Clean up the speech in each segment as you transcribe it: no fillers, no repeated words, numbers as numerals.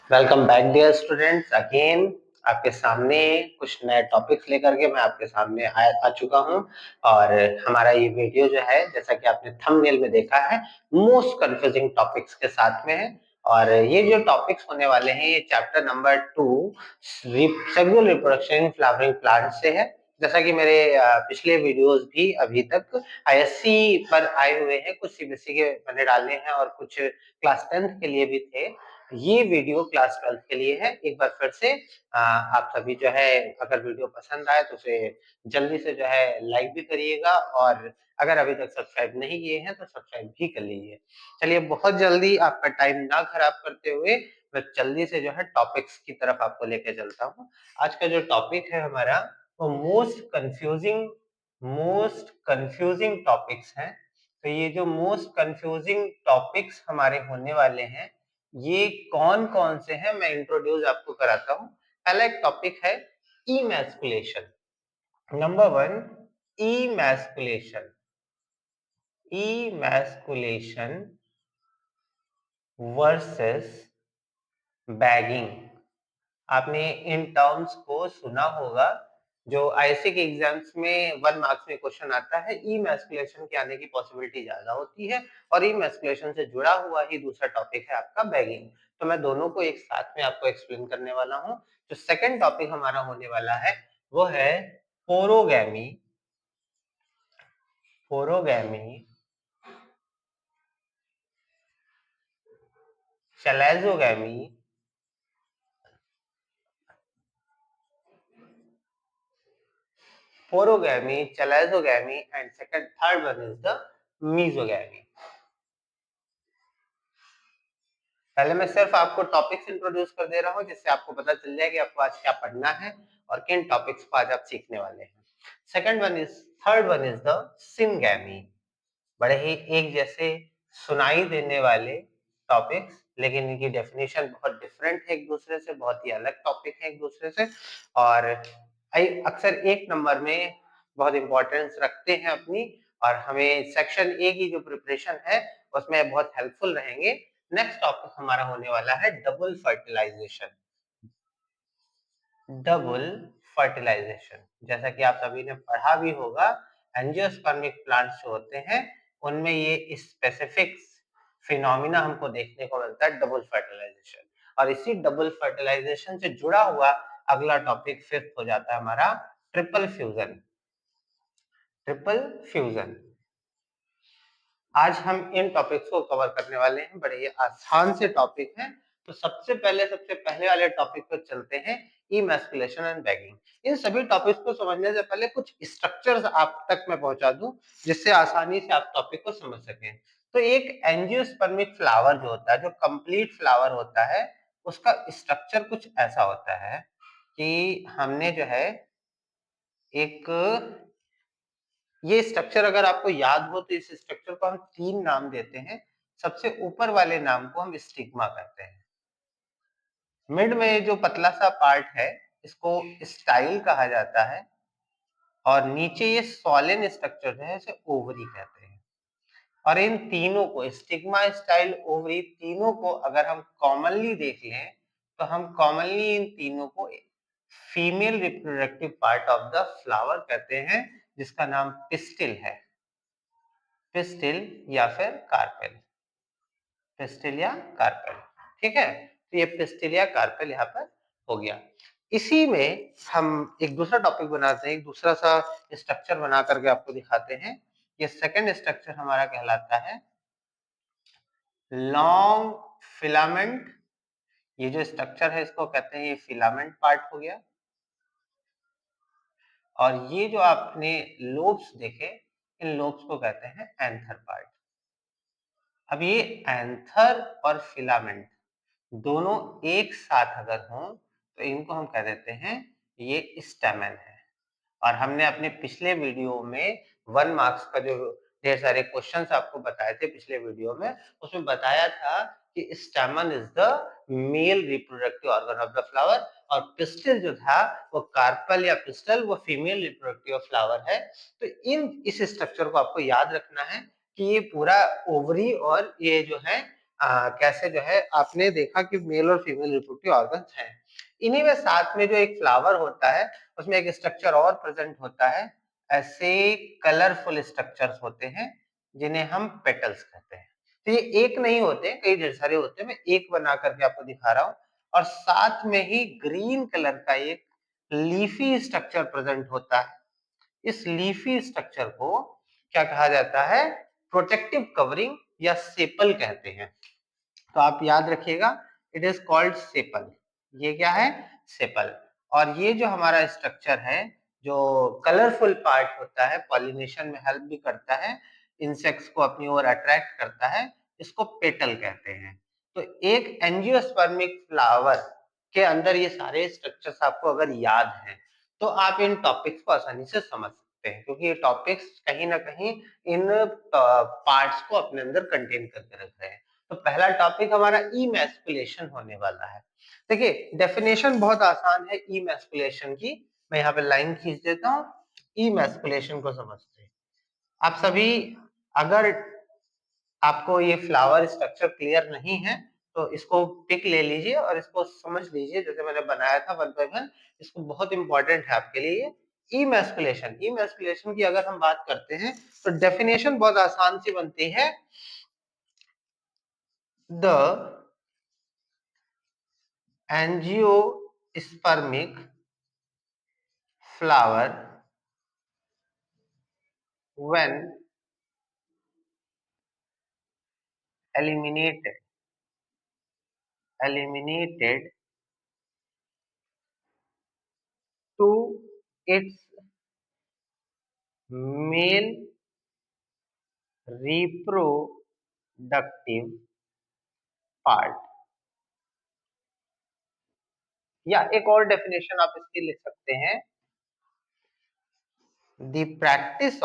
Welcome back dear students again. आपके सामने कुछ नए टॉपिक्स लेकर के मैं आपके सामने आ चुका हूं। और हमारा ये वीडियो जो है, जैसा कि आपने थंबनेल में देखा है, मोस्ट कंफ्यूजिंग टॉपिक्स के साथ में है। और ये जो टॉपिक्स होने वाले हैं, ये chapter number 2 sexual reproduction in flowering plant से है। जैसा कि मेरे पिछले वीडियोस भी अभी तक आईएससी पर आए हुए हैं, कुछ सीबीएसई के मैंने डाले हैं और कुछ क्लास 10th के लिए भी थे। ये वीडियो क्लास 12th के लिए है। एक बार फिर से आप सभी जो है, अगर वीडियो पसंद आए तो उसे जल्दी से जो है लाइक भी करिएगा, और अगर अभी तक सब्सक्राइब नहीं किए हैं तो सब्सक्राइब भी कर लीजिए। चलिए, बहुत जल्दी आपका टाइम ना खराब करते हुए मैं जल्दी से जो है टॉपिक्स की तरफ आपको लेके चलता हूँ। आज का जो टॉपिक है हमारा, वो मोस्ट कंफ्यूजिंग टॉपिक्स हैं। तो ये जो मोस्ट कंफ्यूजिंग टॉपिक्स हमारे होने वाले हैं, ये कौन कौन से हैं, मैं इंट्रोड्यूस आपको कराता हूं। पहला एक टॉपिक है emasculation. Number 1, emasculation. Emasculation versus bagging. आपने इन टर्म्स को सुना होगा। जो आईएससी के एग्जाम्स में 1 मार्क्स में क्वेश्चन आता है, इमैस्कुलेशन के आने की पॉसिबिलिटी ज्यादा होती है, और इमैस्कुलेशन से जुड़ा हुआ ही दूसरा टॉपिक है आपका बैगिंग। तो मैं दोनों को एक साथ में आपको एक्सप्लेन करने वाला हूं। जो सेकंड टॉपिक हमारा होने वाला है, वो है पोरोगैमी। पोरोगैमी, चैलेजोगैमी, porogamy, chalazogamy, and third one is the mesogamy. पहले मैं सिर्फ आपको टॉपिक्स इंट्रोड्यूस कर दे रहा हूं, जिससे आपको पता चल जाए कि आपको आज क्या पढ़ना है और किन टॉपिक्स को आज आप सीखने वाले हैं। Third one is the syngamy. बड़े ही एक जैसे सुनाई देने वाले टॉपिक्स, लेकिन इनकी डेफिनेशन बहुत डिफरेंट है एक दूसरे से, बहुत ही अलग टॉपिक है एक दूसरे से, और अक्सर एक नंबर में बहुत इंपॉर्टेंस रखते हैं अपनी, और हमें सेक्शन ए की जो प्रिपरेशन है उसमें बहुत हेल्पफुल रहेंगे। नेक्स्ट टॉपिक हमारा होने वाला है डबल फर्टिलाइजेशन। डबल फर्टिलाइजेशन, जैसा कि आप सभी ने पढ़ा भी होगा, एंजियोस्पर्मिक प्लांट्स जो होते हैं उनमें ये स्पेसिफिक फिनोमिना हमको देखने को मिलता है, डबल फर्टिलाइजेशन। और इसी डबल फर्टिलाइजेशन से जुड़ा हुआ अगला टॉपिक फिफ्थ हो जाता है हमारा ट्रिपल फ्यूजन। ट्रिपल फ्यूजन, आज हम इन टॉपिक्स को कवर करने वाले हैं। बड़े ही आसान से टॉपिक हैं। तो सबसे पहले वाले टॉपिक पर चलते हैं, इमैस्कुलेशन एंड बैगिंग। इन सभी टॉपिक्स को समझने से पहले कुछ स्ट्रक्चर्स आप तक मैं पहुंचा दूं, जिससे आसानी से आप टॉपिक को समझ सकें। तो एक एंजियोस्पर्मिक फ्लावर जो होता है, जो कंप्लीट फ्लावर होता है, उसका स्ट्रक्चर कुछ ऐसा होता है कि हमने जो है एक, ये स्ट्रक्चर अगर आपको याद हो तो इस स्ट्रक्चर को हम 3 नाम देते हैं। सबसे ऊपर वाले नाम को हम स्टिग्मा कहते हैं। मिड में जो पतला सा पार्ट है, इसको स्टाइल कहा जाता है, और नीचे ये सॉलिन स्ट्रक्चर जो है, इसे ओवरी कहते हैं। और इन तीनों को, स्टिग्मा, स्टाइल, ओवरी, तीनों को अगर हम कॉमनली देख लें तो हम कॉमनली इन तीनों को female reproductive part of the flower कहते हैं, जिसका नाम पिस्टिल है। पिस्टिल या फिर कार्पेल। पिस्टिल या कार्पेल, ठीक है। तो ये पिस्टिल या कार्पेल यहाँ पर हो गया। इसी में हम एक दूसरा टॉपिक बनाते हैं, एक दूसरा सा स्ट्रक्चर बना करके आपको दिखाते हैं। ये सेकंड स्ट्रक्चर हमारा कहलाता है लॉन्ग फिलामेंट। ये जो स्ट्रक्चर है, इसको कहते हैं, ये फिलामेंट पार्ट हो गया। और ये जो आपने लोब्स देखे, इन लोब्स को कहते हैं एंथर पार्ट। अब ये एंथर और फिलामेंट दोनों एक साथ अगर हों तो इनको हम कह देते हैं ये स्टेमन है। और हमने अपने पिछले वीडियो में 1 मार्क्स का जो ढेर सारे क्वेश्चंस आपको बताए थे पिछले वीडियो में, उसमें बताया था कि स्टेमन is the male reproductive organ of the flower, और पिस्टिल जो था वो कार्पल या पिस्टल, वो फीमेल रिप्रोडक्टिव फ्लावर है। तो इस स्ट्रक्चर को आपको याद रखना है कि ये पूरा ओवरी और ये जो है कैसे जो है आपने देखा कि मेल और फीमेल रिप्रोडक्टिव ऑर्गन्स हैं। इन्हीं में साथ में जो एक फ्लावर होता है, उसमें एक स्ट्रक्चर और प्रेजेंट होता है। ऐसे कलरफुल स्ट्रक्चर्स होते हैं, जिन्हें हम पेटल्स कहते हैं। तो ये एक नहीं होते, कई ढेर सारे होते हैं। मैं एक बना करके आपको दिखा रहा हूँ और साथ में ही ग्रीन कलर का एक लीफी स्ट्रक्चर प्रेजेंट होता है। इस लीफी स्ट्रक्चर को क्या कहा जाता है? प्रोटेक्टिव कवरिंग या सेपल कहते हैं। तो आप याद रखिएगा, इट इज कॉल्ड सेपल। ये क्या है? सेपल। और ये जो हमारा स्ट्रक्चर है, जो कलरफुल पार्ट होता है, पॉलिनेशन में हेल्प भी करता है, इंसेक्ट्स को अपनी ओर अट्रैक्ट करता है, इसको पेटल कहते हैं। तो एक एंजियोस्पर्मिक फ्लावर के अंदर ये सारे स्ट्रक्चर्स आपको अगर याद हैं, तो आप इन टॉपिक्स को आसानी से समझ सकते हैं, क्योंकि ये टॉपिक्स कहीं ना कहीं इन पार्ट्स को अपने अंदर कंटेन करके रख रहे हैं। तो पहला टॉपिक हमारा इमैस्कुलेशन होने वाला है। देखिए, डेफिनेशन बहुत आसान है इमैस्कुलेशन की। मैं यहाँ पे लाइन खींच देता हूँ, इमैस्कुलेशन को समझते हैं। आप सभी, अगर आपको ये फ्लावर स्ट्रक्चर क्लियर नहीं है, तो इसको पिक ले लीजिए और इसको समझ लीजिए, जैसे मैंने बनाया था वन बाय वन। इसको बहुत इंपॉर्टेंट है आपके लिए। इमैस्कुलेशन, इमैस्कुलेशन की अगर हम बात करते हैं, तो डेफिनेशन बहुत आसान सी बनती है। The angiospermic flower when eliminated eliminated to its male reproductive part। या एक और डेफिनेशन आप इसकी लिख सकते हैं, the practice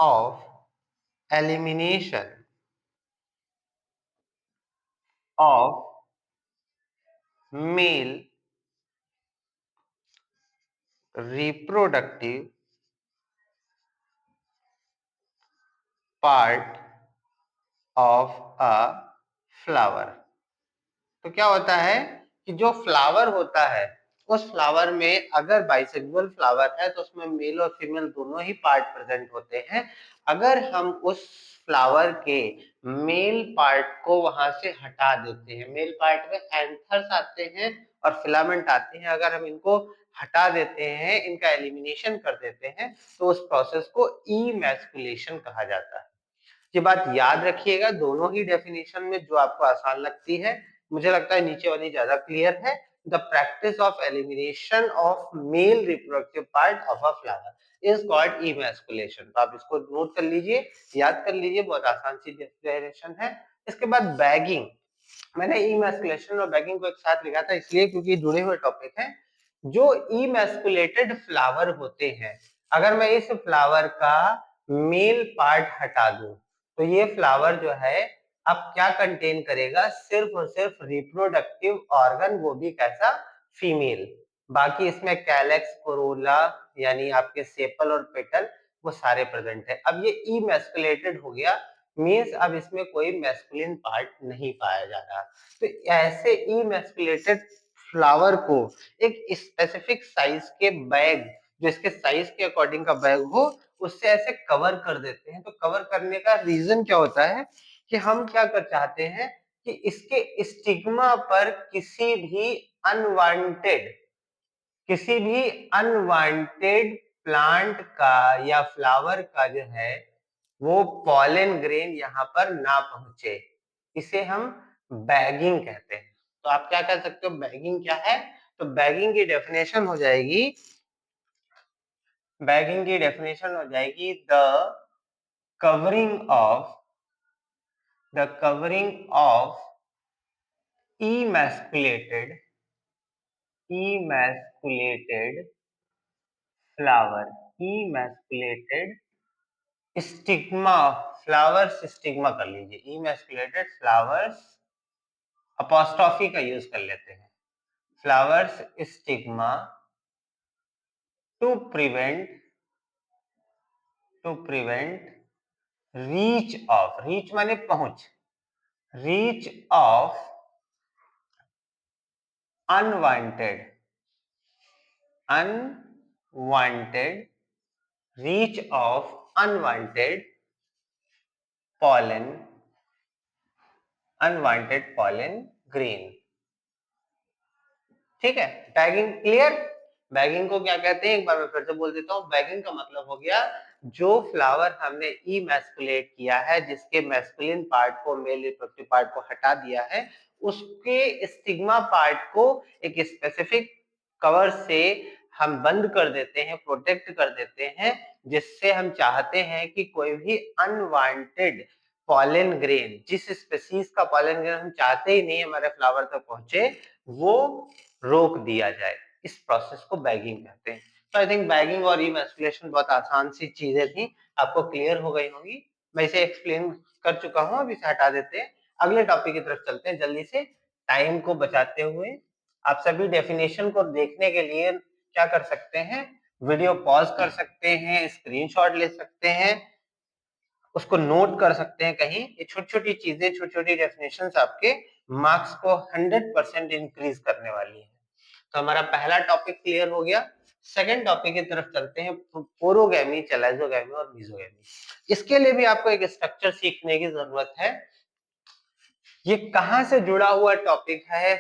of elimination of male reproductive part of a flower। तो क्या होता है कि जो फ्लावर होता है, उस फ्लावर में अगर बाइसेक्सुअल फ्लावर है, तो उसमें मेल और फीमेल दोनों ही पार्ट प्रेजेंट होते हैं। अगर हम उस फ्लावर के मेल पार्ट को वहां से हटा देते हैं, मेल पार्ट में एंथर्स आते हैं और फिलामेंट आते हैं, अगर हम इनको हटा देते हैं, इनका एलिमिनेशन कर देते हैं, तो उस प्रोसेस को इमैस्कुलेशन कहा जाता है। ये बात याद रखिएगा, दोनों ही डेफिनेशन में जो आपको आसान लगती है, मुझे लगता है नीचे वाली ज्यादा क्लियर है। The practice of elimination of male reproductive part of a flower is called emasculation. तो आप इसको नोट कर लीजिए, याद कर लीजिए, बहुत आसान सी डेफिनेशन है। इसके बाद बैगिंग। मैंने इमैस्कुलेशन और बैगिंग को एक साथ लिखा था इसलिए क्योंकि जुड़े हुए टॉपिक हैं। जो इमैस्कुलेटेड फ्लावर होते हैं, अगर मैं इस फ्लावर का मेल पार्ट हटा दूं, तो ये फ्लावर जो है अब क्या कंटेन करेगा? सिर्फ और सिर्फ रिप्रोडक्टिव ऑर्गन, वो भी कैसा? फीमेल। बाकी इसमें कैलेक्स, कोरोला, यानी आपके सेपल और पेटल, वो सारे प्रेजेंट है। अब ये इमैस्कुलेटेड हो गया, मींस अब इसमें कोई मैस्कुलिन पार्ट नहीं पाया जा रहा। तो ऐसे इमैस्कुलेटेड फ्लावर को एक स्पेसिफिक साइज के बैग, जो इसके साइज के अकॉर्डिंग का बैग हो, उससे ऐसे कवर कर देते हैं। तो कवर करने का रीजन क्या होता है कि हम क्या कर चाहते हैं कि इसके स्टिग्मा पर किसी भी अनवांटेड प्लांट का या फ्लावर का जो है, वो पॉलन ग्रेन यहाँ पर ना पहुंचे। इसे हम बैगिंग कहते हैं। तो आप क्या कह सकते हो, बैगिंग क्या है? तो बैगिंग की डेफिनेशन हो जाएगी, covering of the covering of emasculated emasculated flower emasculated stigma, flowers stigma कर लीजिए, इमैस्कुलेटेड फ्लावर्स अपॉस्ट्रॉफी का यूज कर लेते हैं, flowers stigma to prevent reach माने पहुंच, reach of unwanted, unwanted, reach of unwanted pollen, unwanted pollen grain। ठीक है, बैगिंग क्लियर। बैगिंग को क्या कहते हैं, एक बार मैं फिर से बोल देता हूँ। बैगिंग का मतलब हो गया जो फ्लावर हमने इमैस्कुलेट किया है, जिसके मैस्कुलिन पार्ट को, मेल रिप्रोडक्टिव पार्ट को हटा दिया है, उसके स्टिग्मा पार्ट को एक स्पेसिफिक कवर से हम बंद कर देते हैं, प्रोटेक्ट कर देते हैं, जिससे हम चाहते हैं कि कोई भी अनवांटेड पॉलन ग्रेन, जिस स्पीशीज का पॉलन ग्रेन हम चाहते ही नहीं हमारे फ्लावर तक पहुंचे, वो रोक दिया जाए। इस प्रोसेस को बैगिंग कहते हैं। तो आई थिंक बैगिंग और इमैस्कुलेशन बहुत आसान सी चीजें थी, आपको क्लियर हो गई होंगी। मैं इसे एक्सप्लेन कर चुका हूं, अब इसे हटा देते हैं, अगले टॉपिक की तरफ चलते हैं जल्दी से, टाइम को बचाते हुए। आप सभी डेफिनेशन को देखने के लिए क्या कर सकते हैं, वीडियो पॉज कर सकते हैं, स्क्रीनशॉट ले सकते हैं, उसको नोट कर सकते हैं कहीं। ये छोटी छोटी चीजें, छोटी छोटी डेफिनेशंस आपके मार्क्स को 100% इंक्रीज करने वाली है। तो हमारा पहला टॉपिक क्लियर हो गया। सेकंड टॉपिक की तरफ चलते हैं, पोरोगैमी, चैलाइजोगैमी और मीजोगैमी। इसके लिए भी आपको एक स्ट्रक्चर सीखने की जरूरत है। ये कहां से जुड़ा हुआ टॉपिक है,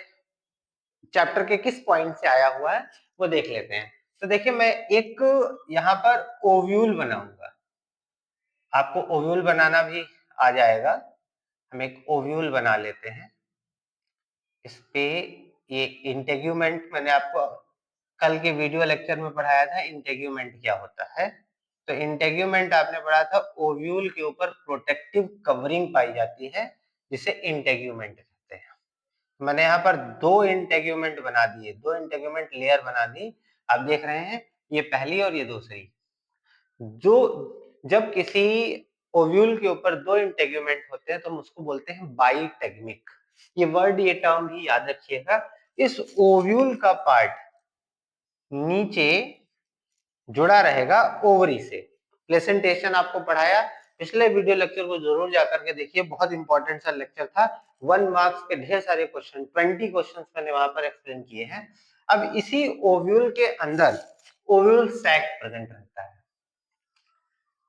चैप्टर के किस पॉइंट से आया हुआ है, वो देख लेते हैं। तो देखिए, मैं एक यहाँ पर ओव्यूल बनाऊंगा, आपको ओव्यूल बनाना भी आ जाएगा। हम एक ओव्यूल बना लेते हैं। इस पे ये इंटेग्यूमेंट मैंने आपको कल के वीडियो लेक्चर में पढ़ाया था, इंटेग्यूमेंट क्या होता है। तो इंटेग्यूमेंट आपने पढ़ा था, ओव्यूल के ऊपर प्रोटेक्टिव कवरिंग पाई जाती है, जिसे इंटेग्यूमेंट कहते हैं। मैंने यहाँ पर दो इंटेग्यूमेंट बना दिए, दो इंटेग्यूमेंट लेयर बना दी। आप देख रहे हैं, ये पहली और ये दूसरी। जो जब किसी ओव्यूल के ऊपर दो इंटेग्यूमेंट होते हैं तो हम उसको बोलते हैं बाइटेगमिक। ये वर्ड, ये टर्म भी याद रखिएगा। इस ओव्यूल का पार्ट नीचे जुड़ा रहेगा ओवरी से। प्लेसेंटेशन आपको पढ़ाया, पिछले वीडियो लेक्चर को जरूर जाकर के देखिए, बहुत इंपॉर्टेंट सा लेक्चर था। 1 मार्क्स के ढेर सारे क्वेश्चन, 20 क्वेश्चन मैंने वहां पर एक्सप्लेन किए हैं। अब इसी ओव्यूल के अंदर ओव्यूल सैक प्रेजेंट रहता है।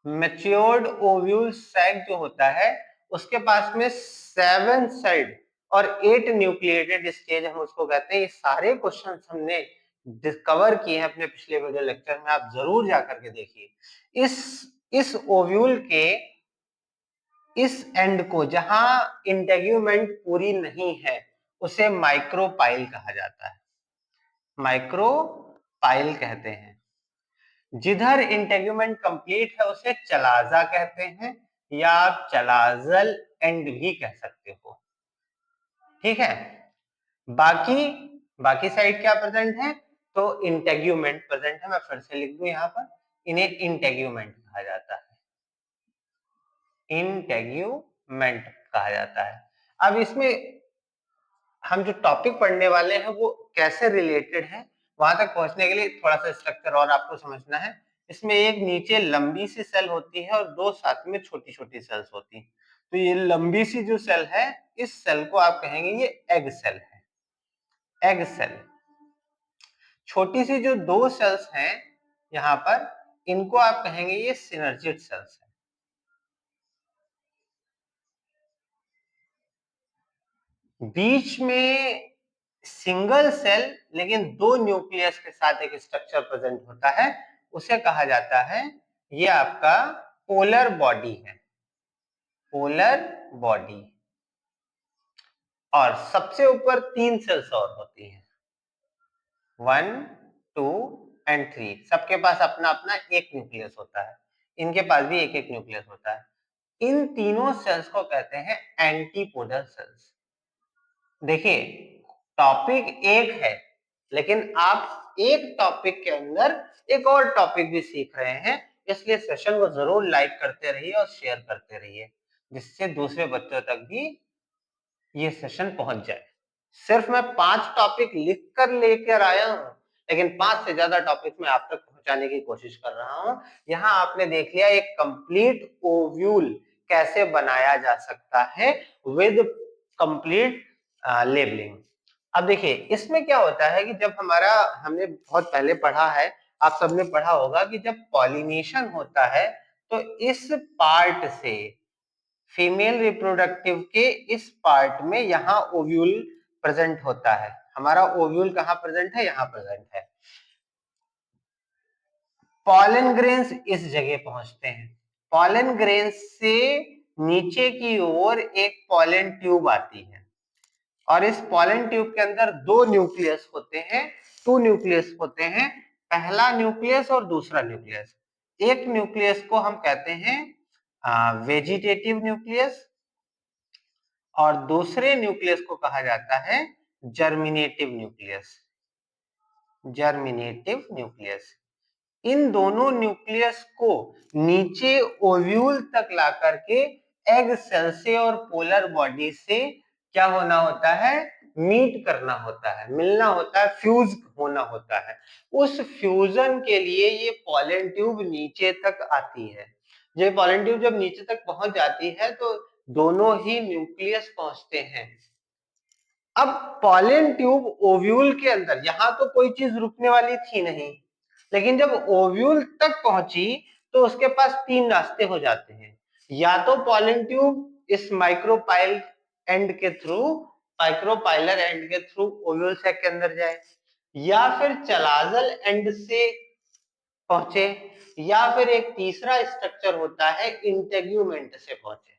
मैच्योर्ड ओव्यूल सैक जो होता है, उसके पास में 7 साइड और 8 न्यूक्लिएटेड स्टेज, हम उसको कहते हैं। ये सारे क्वेश्चन हमने डिस्कवर किए हैं अपने पिछले वीडियो लेक्चर में, आप जरूर जाकर के देखिए। इस ओव्यूल के इस एंड को, जहां इंटेग्यूमेंट पूरी नहीं है, उसे माइक्रोपाइल कहा जाता है, माइक्रोपाइल कहते हैं। जिधर इंटेग्यूमेंट कंप्लीट है उसे चलाजा कहते हैं, या आप चलाजल एंड भी कह सकते हो। ठीक है, बाकी बाकी साइड क्या प्रेजेंट है, तो इंटेग्यूमेंट प्रेजेंट है। मैं फिर से लिख दूं यहाँ पर, इन्हें इंटेग्यूमेंट कहा जाता है, इंटेग्यूमेंट कहा जाता है। अब इसमें हम जो टॉपिक पढ़ने वाले हैं वो कैसे रिलेटेड है, वहां तक पहुंचने के लिए थोड़ा सा स्ट्रक्चर और आपको समझना है। इसमें एक नीचे लंबी सी सेल होती है और दो साथ में छोटी छोटी सेल्स होती हैं। तो ये लंबी सी जो सेल है, इस सेल को आप कहेंगे ये एग सेल है, एग सेल। छोटी सी जो दो सेल्स हैं यहाँ पर, इनको आप कहेंगे ये सिनर्जिड सेल्स है। बीच में सिंगल सेल लेकिन दो न्यूक्लियस के साथ एक स्ट्रक्चर प्रेजेंट होता है, उसे कहा जाता है, ये आपका पोलर बॉडी है, पोलर बॉडी। और सबसे ऊपर 3 सेल्स और होती हैं, 1, 2 एंड 3। सबके पास अपना अपना एक न्यूक्लियस होता है, इनके पास भी एक एक न्यूक्लियस होता है। इन तीनों सेल्स को कहते हैं एंटीपोडल सेल्स। देखिए, टॉपिक एक है, लेकिन आप एक टॉपिक के अंदर एक और टॉपिक भी सीख रहे हैं, इसलिए सेशन को जरूर लाइक करते रहिए और शेयर करते रहिए, जिससे दूसरे बच्चों तक भी ये सेशन पहुंच जाए। सिर्फ मैं 5 टॉपिक लिख कर लेकर आया हूं, लेकिन 5 से ज्यादा टॉपिक मैं आप तक पहुंचाने की कोशिश कर रहा हूं। यहां आपने देख लिया एक कंप्लीट ओव्यूल कैसे बनाया जा सकता है विद कंप्लीट लेबलिंग। अब देखिए इसमें क्या होता है कि जब हमने बहुत पहले पढ़ा है, आप सबने पढ़ा होगा कि जब पॉलिनेशन होता है तो इस पार्ट से फीमेल रिप्रोडक्टिव के इस पार्ट में यहाँ ओव्यूल प्रेजेंट होता है। हमारा ओव्यूल कहाँ प्रेजेंट है? यहाँ प्रेजेंट है। पॉलन ग्रेन्स इस जगह पहुंचते हैं। पॉलन ग्रेन्स से नीचे की ओर एक पॉलन ट्यूब आती है और इस पॉलन ट्यूब के अंदर दो न्यूक्लियस होते हैं, टू न्यूक्लियस होते हैं, पहला न्यूक्लियस और दूसरा न्यूक्लियस। एक न्यूक्लियस को हम कहते हैं वेजिटेटिव न्यूक्लियस और दूसरे न्यूक्लियस को कहा जाता है जर्मिनेटिव न्यूक्लियस। Germinative nucleus. इन दोनों न्यूक्लियस को नीचे ओव्यूल तक ला करके एग सेल से और पोलर बॉडी से क्या होना होता है? मीट करना होता है, मिलना होता है, फ्यूज होना होता है। उस फ्यूजन के लिए ये पॉलन ट्यूब नीचे तक आती है। ये पॉलन ट्यूब जब नीचे तक पहुंच जाती है तो दोनों ही न्यूक्लियस पहुंचते हैं। अब पॉलन ट्यूब ओव्यूल के अंदर, यहां तो कोई चीज रुकने वाली थी नहीं, लेकिन जब ओव्यूल तक पहुंची तो उसके पास तीन रास्ते हो जाते हैं। या तो पॉलन ट्यूब इस माइक्रोपाइल एंड के थ्रू, माइक्रोपाइलर एंड के थ्रू ओव्यूल सैक के अंदर जाए, या फिर चलाजल एंड से पहुंचे, या फिर एक तीसरा स्ट्रक्चर होता है इंटेग्यूमेंट से पहुंचे।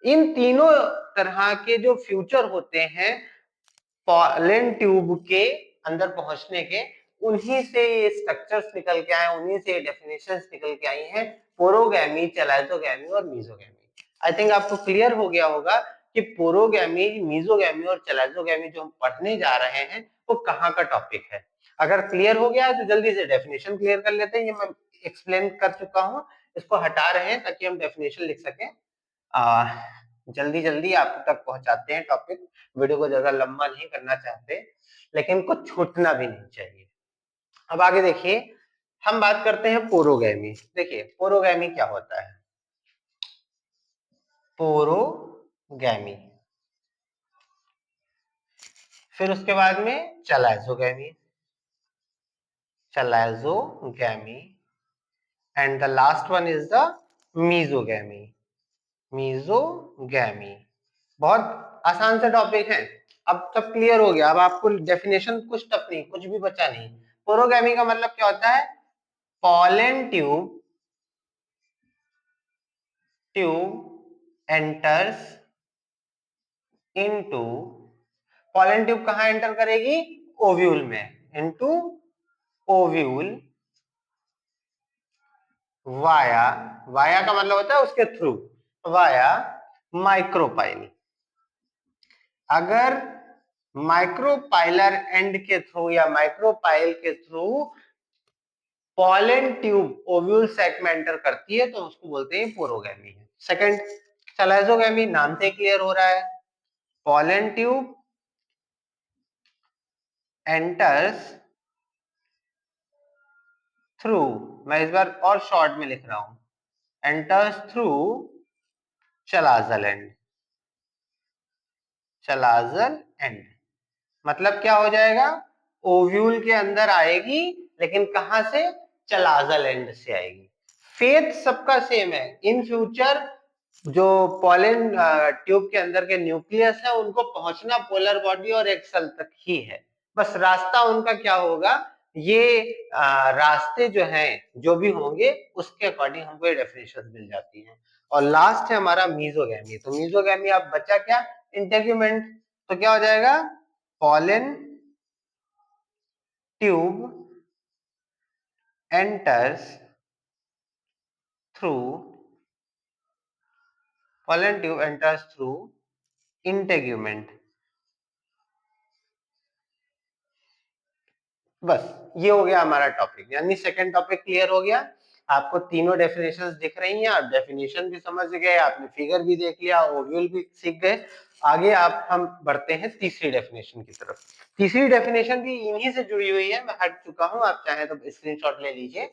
इन तीनों तरह के जो फ्यूचर होते हैं पॉलन ट्यूब के अंदर पहुंचने के, उन्हीं से ये स्ट्रक्चर्स निकल के आए, उन्हीं से डेफिनेशंस निकल के आई हैं, पोरोगैमी, चलाइजोगैमी और मीजोगैमी। आई थिंक आपको क्लियर हो गया होगा कि पोरोगैमी, मीजोगैमी और चलाइजोगैमी जो हम पढ़ने जा रहे हैं वो कहाँ का टॉपिक है। अगर क्लियर हो गया है तो जल्दी से डेफिनेशन क्लियर कर लेते हैं। ये मैं एक्सप्लेन कर चुका हूँ, इसको हटा रहे हैं ताकि हम डेफिनेशन लिख सकें। जल्दी जल्दी आप तक पहुंचाते हैं टॉपिक, वीडियो को ज्यादा लंबा नहीं करना चाहते, लेकिन कुछ छूटना भी नहीं चाहिए। अब आगे देखिए, हम बात करते हैं पोरोगैमी। देखिए पोरोगैमी क्या होता है? पोरोगैमी, फिर उसके बाद में chalazogamy, chalazogamy, and the last one is the mesogamy, mesogamy. बहुत आसान से टॉपिक है, अब सब क्लियर हो गया। अब आपको डेफिनेशन कुछ टफ नहीं, कुछ भी बचा नहीं। पोरोगैमी का मतलब क्या होता है? Pollen tube enters into, pollen tube कहां एंटर करेगी? ओव्यूल में, इनटू ओव्यूल वाया, वाया का मतलब होता है उसके थ्रू, वाया माइक्रोपाइल। अगर माइक्रोपाइलर एंड के थ्रू या माइक्रोपाइल के through pollen tube ovule sac में एंटर करती है तो उसको बोलते हैं पोरोगैमी है। सेकंड, चलाइजोगैमी नाम से क्लियर हो रहा है, पॉलन ट्यूब एंटर्स थ्रू, मैं इस बार और शॉर्ट में लिख रहा हूं, enters through chalazal end, chalazal end मतलब क्या हो जाएगा? ओव्यूल के अंदर आएगी, लेकिन कहां से? चलाजल एंड से आएगी। फेथ सबका सेम है। इन फ्यूचर जो पॉलन ट्यूब के अंदर के न्यूक्लियस है उनको पहुंचना पोलर बॉडी और एक्सल तक ही है, बस रास्ता उनका क्या होगा, ये रास्ते जो हैं जो भी होंगे उसके अकॉर्डिंग हमको ये डेफिनेशन मिल जाती हैं। और लास्ट है हमारा मीजोगैमी। तो मीजोगैमी आप बचा क्या? इंटेग्यूमेंट। तो क्या हो जाएगा? Pollen tube enters through, pollen tube enters through integument। बस ये हो गया हमारा टॉपिक, यानी सेकंड टॉपिक क्लियर हो गया। आपको तीनों डेफिनेशंस दिख रही हैं, आप डेफिनेशन भी समझ गए, आपने फिगर भी देख लिया, ओव्यूल भी सीख गए। आगे आप हम बढ़ते हैं तीसरी डेफिनेशन की तरफ। तीसरी डेफिनेशन भी इन्हीं से जुड़ी हुई है, मैं हट चुका हूं, आप चाहें तो स्क्रीनशॉट ले लीजिए।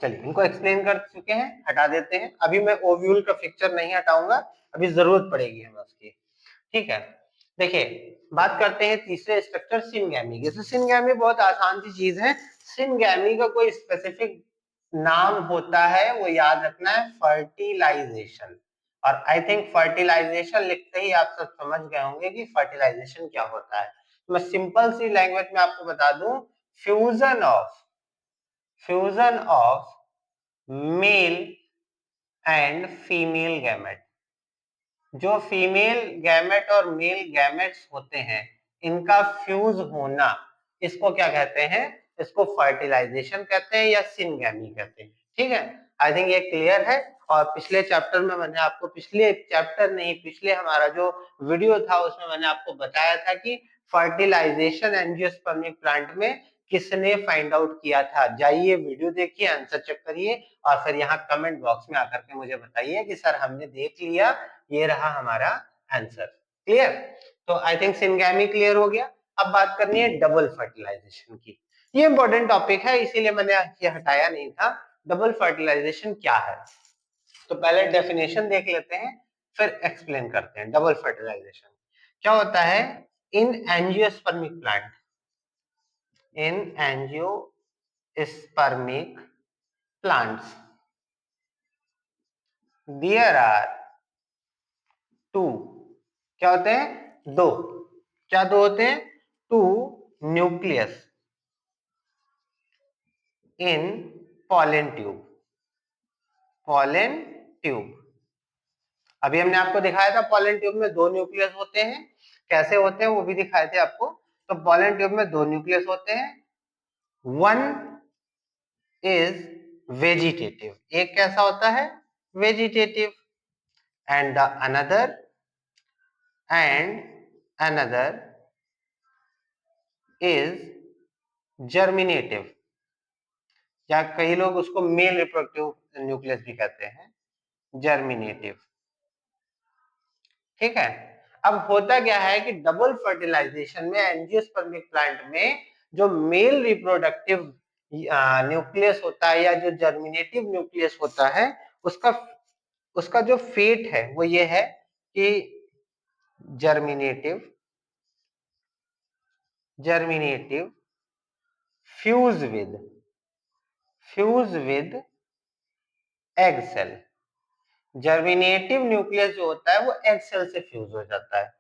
चलिए इनको एक्सप्लेन कर चुके हैं, हटा देते हैं। अभी मैं ओव्यूल का पिक्चर नहीं हटाऊंगा, अभी जरूरत पड़ेगी हमें उसकी। ठीक है, देखिए बात करते हैं तीसरे स्ट्रक्चर सिनगैमी की। तो सिनगैमी बहुत आसान सी चीज है। सिनगैमी का कोई स्पेसिफिक नाम होता है, वो याद रखना है, फर्टिलाइजेशन। और आई थिंक फर्टिलाइजेशन लिखते ही आप सब समझ गए होंगे कि फर्टिलाइजेशन क्या होता है। मैं सिंपल सी लैंग्वेज में आपको बता दूं, fusion of male and female gamete. जो फीमेल गैमेट और मेल गैमेट्स होते हैं, इनका फ्यूज होना, इसको क्या कहते हैं? इसको फर्टिलाइजेशन कहते हैं या सिनगैमी कहते हैं। ठीक है, आई थिंक ये क्लियर है। और पिछले चैप्टर में मैंने आपको, पिछले चैप्टर नहीं, पिछले हमारा जो वीडियो था उसमें मैंने आपको बताया था कि फर्टिलाइजेशन एंजियोस्पर्मिक प्लांट में किसने फाइंड आउट किया था। जाइए वीडियो देखिए, आंसर चेक करिए और फिर यहाँ कमेंट बॉक्स में आकर के मुझे बताइए कि सर हमने देख लिया, ये रहा हमारा आंसर। क्लियर? तो आई थिंक सिनगैमी क्लियर हो गया। अब बात करनी है डबल फर्टिलाइजेशन की। ये इंपॉर्टेंट टॉपिक है, इसीलिए मैंने ये हटाया नहीं था। डबल फर्टिलाइजेशन क्या है? तो पहले डेफिनेशन देख लेते हैं, फिर एक्सप्लेन करते हैं। डबल फर्टिलाइजेशन क्या होता है? In angiospermic plant, in angiospermic plants there are two, क्या होते हैं? दो। क्या दो होते हैं? Two nucleus in pollen tube. Pollen tube, अभी हमने आपको दिखाया था पॉलन ट्यूब में दो न्यूक्लियस होते हैं। कैसे होते हैं वो भी दिखाए थे आपको। तो पॉलन ट्यूब में दो न्यूक्लियस होते हैं। वन इज वेजिटेटिव, एक कैसा होता है? Vegetative. And the another is germinative, या कई लोग उसको मेल रिप्रोडक्टिव न्यूक्लियस भी कहते हैं, जर्मिनेटिव। ठीक है, अब होता क्या है कि डबल फर्टिलाइजेशन में एंजियोस्पर्मिक प्लांट में जो मेल रिप्रोडक्टिव न्यूक्लियस होता है या जो जर्मिनेटिव न्यूक्लियस होता है, उसका उसका जो फेट है वो ये है कि germinative germinative fuse with egg cell. Germinative nucleus जो होता है वो एग सेल से फ्यूज हो जाता है।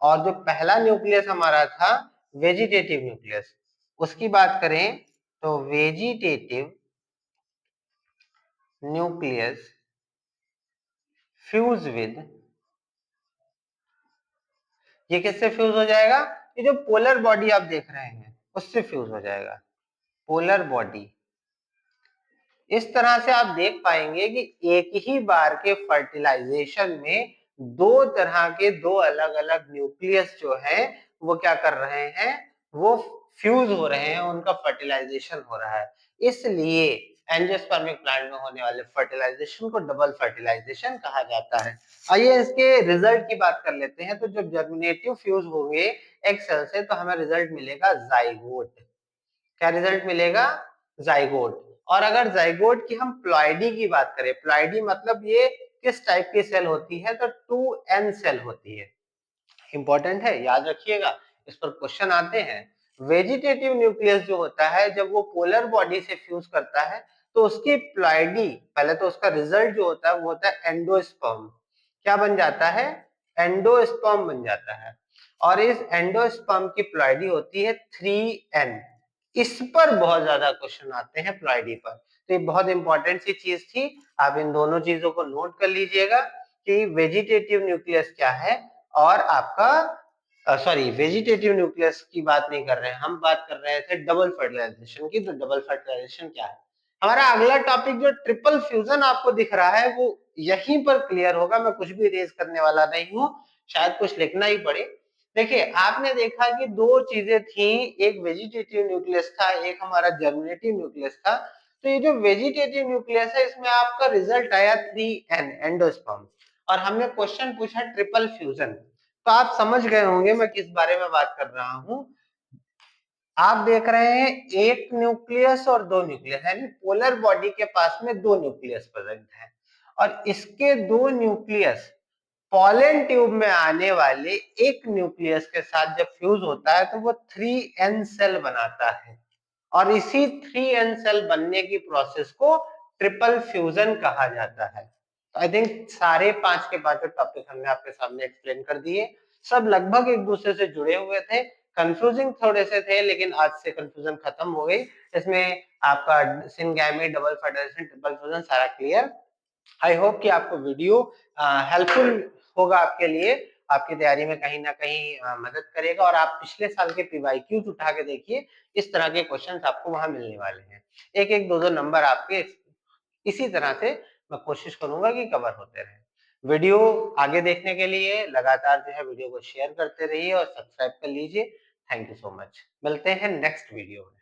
और जो पहला न्यूक्लियस हमारा था वेजिटेटिव न्यूक्लियस, उसकी बात करें तो वेजिटेटिव न्यूक्लियस फ्यूज विद, ये किससे फ्यूज हो जाएगा? ये जो पोलर बॉडी आप देख रहे हैं उससे फ्यूज हो जाएगा, पोलर बॉडी। इस तरह से आप देख पाएंगे कि एक ही बार के फर्टिलाइजेशन में दो तरह के, दो अलग अलग न्यूक्लियस जो है वो क्या कर रहे हैं? वो फ्यूज हो रहे हैं, उनका फर्टिलाइजेशन हो रहा है। इसलिए एंजियोस्पर्मिक प्लांट में होने वाले फर्टिलाइजेशन को डबल फर्टिलाइजेशन कहा जाता है। आइए इसके रिजल्ट की बात कर लेते हैं। तो जब जर्मिनेटिव फ्यूज होंगे एग सेल से तो हमें रिजल्ट मिलेगा जाइगोट। क्या रिजल्ट मिलेगा? जाइगोट। और अगर जाइगोट की हम प्लॉइडी की बात करें, प्लॉइडी मतलब ये किस टाइप की सेल होती है? तो 2n सेल होती है। इंपॉर्टेंट है, याद रखिएगा, इस पर क्वेश्चन आते हैं। वेजिटेटिव न्यूक्लियस जो होता है जब वो पोलर बॉडी से फ्यूज करता है तो उसकी प्लॉइडी, पहले तो उसका रिजल्ट जो होता है वो होता है एंडोस्पर्म। क्या बन जाता है? एंडोस्पर्म बन जाता है। और इस एंडोस्पर्म की प्लॉइडी होती है 3n। इस पर बहुत ज्यादा क्वेश्चन आते हैं, प्लॉइडी पर। तो ये बहुत इंपॉर्टेंट सी चीज थी, आप इन दोनों चीजों को नोट कर लीजिएगा कि वेजिटेटिव न्यूक्लियस क्या है और आपका सॉरी, वेजिटेटिव न्यूक्लियस की बात नहीं कर रहे हैं हम, बात कर रहे थे डबल फर्टिलाइजेशन की। तो डबल फर्टिलाइजेशन क्या है? हमारा अगला टॉपिक जो ट्रिपल फ्यूजन आपको दिख रहा है वो यहीं पर क्लियर होगा। मैं कुछ भी रेज करने वाला नहीं हूं, शायद कुछ लिखना ही पड़े। देखिए आपने देखा कि दो चीजें थी, एक वेजिटेटिव न्यूक्लियस था, एक हमारा जर्मिनेटिव न्यूक्लियस था। तो ये जो वेजिटेटिव न्यूक्लियस है इसमें आपका रिजल्ट आया 3n, एंडोस्पर्म। और हमने क्वेश्चन पूछा ट्रिपल फ्यूजन। तो आप समझ गए होंगे मैं किस बारे में बात कर रहा हूं। आप देख रहे हैं एक न्यूक्लियस और दो न्यूक्लियस, यानी पोलर बॉडी के पास में दो न्यूक्लियस प्रेजेंट है, और इसके दो न्यूक्लियस पोलन ट्यूब में आने वाले एक न्यूक्लियस के साथ जब फ्यूज होता है तो वो 3n सेल बनाता है, और इसी 3n सेल बनने की प्रोसेस को ट्रिपल फ्यूजन कहा जाता है। तो आई थिंक सारे पांच के पांच टॉपिक हमने आपके सामने एक्सप्लेन कर दिए, सब लगभग एक दूसरे से जुड़े हुए थे, कंफ्यूजिंग थोड़े से थे, लेकिन आज से कंफ्यूजन खत्म हो गई। इसमें आपका syngamy, double federation, triple fusion सारा क्लियर। आई होप कि आपको वीडियो हेल्पफुल होगा आपके लिए, आपकी तैयारी में कहीं ना कहीं मदद करेगा, और आप पिछले साल के पीवाईक्यूज उठा के देखिए, इस तरह के क्वेश्चंस आपको वहां मिलने वाले हैं। एक एक दो दो नंबर आपके इसी तरह से मैं कोशिश करूंगा कि कवर होते रहे। वीडियो आगे देखने के लिए लगातार जो है वीडियो को शेयर करते रहिए और सब्सक्राइब कर लीजिए। थैंक यू सो मच, मिलते हैं नेक्स्ट वीडियो में।